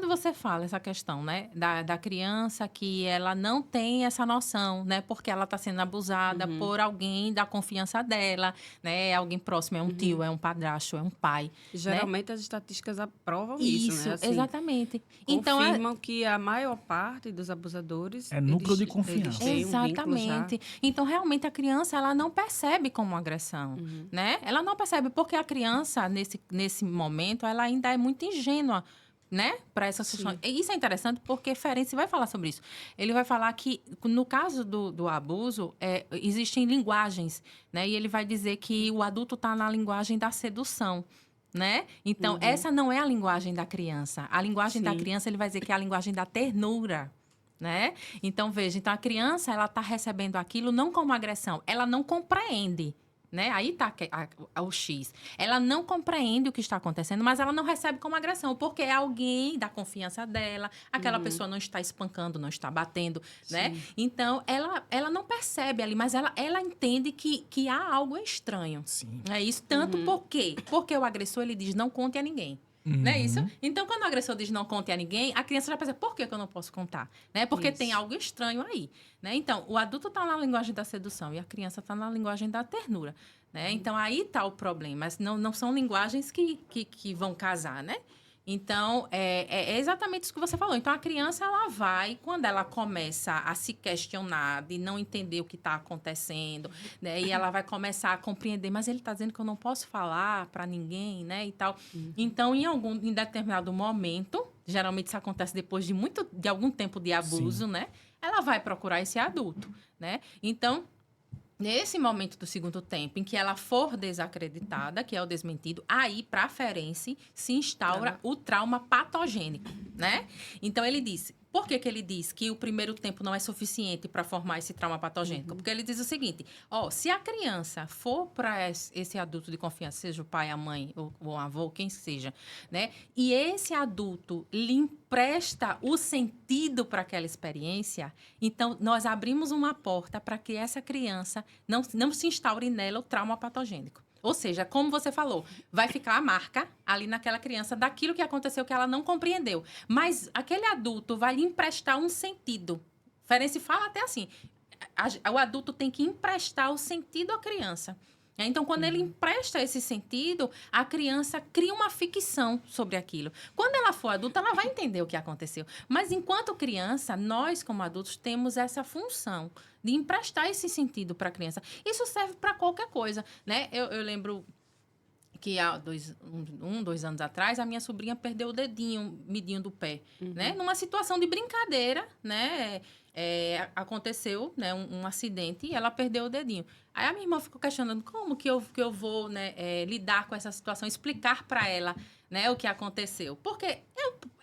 quando você fala essa questão, né, da criança que ela não tem essa noção, né, porque ela está sendo abusada por alguém da confiança dela, né, alguém próximo, é um tio, é um padrasto, é um pai, né? Geralmente as estatísticas aprovam isso, né? Isso, Assim, exatamente. Então, confirmam que a maior parte dos abusadores, É núcleo de eles confiança. têm um vínculo já. exatamente. Então, realmente, a criança, ela não percebe como agressão, né? Ela não percebe, porque a criança, nesse momento, ela ainda é muito ingênua, né? Para essas questões. E isso é interessante porque Ferenczi vai falar sobre isso. Ele vai falar que, no caso do abuso, existem linguagens, né? E ele vai dizer que o adulto está na linguagem da sedução. Né? Então, essa não é a linguagem da criança. A linguagem da Sim. criança, ele vai dizer que é a linguagem da ternura. Né? Então, veja, então a criança, ela está recebendo aquilo não como agressão, ela não compreende, né? Aí está o X. Ela não compreende o que está acontecendo, mas ela não recebe como agressão, porque é alguém da confiança dela, aquela pessoa não está espancando, não está batendo, né? Então, ela não percebe ali, mas ela entende que há algo estranho. Sim. É isso, tanto por quê? Porque o agressor, ele diz, não conte a ninguém. Não é isso? Então, quando o agressor diz não conte a ninguém, a criança já pensa, por que eu não posso contar? Né? Porque Isso. tem algo estranho aí. Né? Então, o adulto está na linguagem da sedução e a criança está na linguagem da ternura. Né? Então, aí está o problema. Mas não são linguagens que vão casar, né? Então, é exatamente isso que você falou. Então, a criança, ela vai, quando ela começa a se questionar, de não entender o que está acontecendo, né? E ela vai começar a compreender, mas ele está dizendo que eu não posso falar para ninguém, né? E tal. Então, em determinado momento, geralmente isso acontece depois de algum tempo de abuso, né? Ela vai procurar esse adulto, né? Então, nesse momento do segundo tempo, em que ela for desacreditada, que é o desmentido, aí, para Ferenczi, se instaura o trauma patogênico, né? Então, ele disse... Por que ele diz que o primeiro tempo não é suficiente para formar esse trauma patogênico? Porque ele diz o seguinte, se a criança for para esse adulto de confiança, seja o pai, a mãe, ou o avô, quem seja, né? E esse adulto lhe empresta o sentido para aquela experiência, então nós abrimos uma porta para que essa criança não se instaure nela o trauma patogênico. Ou seja, como você falou, vai ficar a marca ali naquela criança daquilo que aconteceu que ela não compreendeu. Mas aquele adulto vai lhe emprestar um sentido. Ferenczi fala até assim, o adulto tem que emprestar o sentido à criança. Então, quando ele empresta esse sentido, a criança cria uma ficção sobre aquilo. Quando ela for adulta, ela vai entender o que aconteceu. Mas, enquanto criança, nós, como adultos, temos essa função de emprestar esse sentido para a criança. Isso serve para qualquer coisa, né? Eu lembro que há 2 anos atrás, a minha sobrinha perdeu o midinho do pé, né? Numa situação de brincadeira, né? Aconteceu, né, um acidente e ela perdeu o dedinho. Aí a minha irmã ficou questionando como que eu vou, né, lidar com essa situação, explicar para ela, né, o que aconteceu. Porque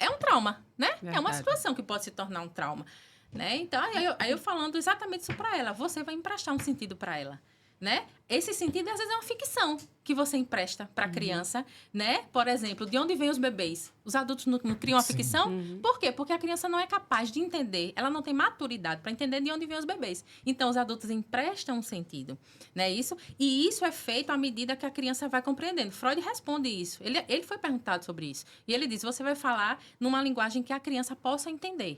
é um trauma, né? Verdade. É uma situação que pode se tornar um trauma. Né? Então, aí eu falando exatamente isso para ela. Você vai emprestar um sentido para ela. Né? Esse sentido, às vezes, é uma ficção que você empresta para a criança, né? Por exemplo, de onde vêm os bebês? Os adultos não criam uma ficção? Por quê? Porque a criança não é capaz de entender, ela não tem maturidade para entender de onde vêm os bebês. Então, os adultos emprestam um sentido, né? Isso? E isso é feito à medida que a criança vai compreendendo. Freud responde isso. Ele foi perguntado sobre isso. E ele diz, você vai falar numa linguagem que a criança possa entender,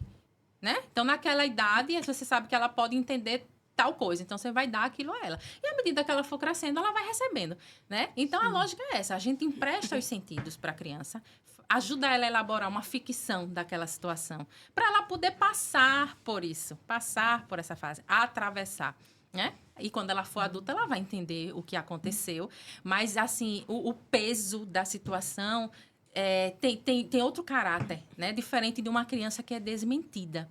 né? Então, naquela idade, você sabe que ela pode entender tal coisa, então você vai dar aquilo a ela. E à medida que ela for crescendo, ela vai recebendo, né? Então, a lógica é essa. A gente empresta os sentidos para a criança, ajuda ela a elaborar uma ficção daquela situação, para ela poder passar por isso, passar por essa fase, atravessar, né? E quando ela for adulta, ela vai entender o que aconteceu. Mas, assim, o peso da situação tem outro caráter, né? Diferente de uma criança que é desmentida.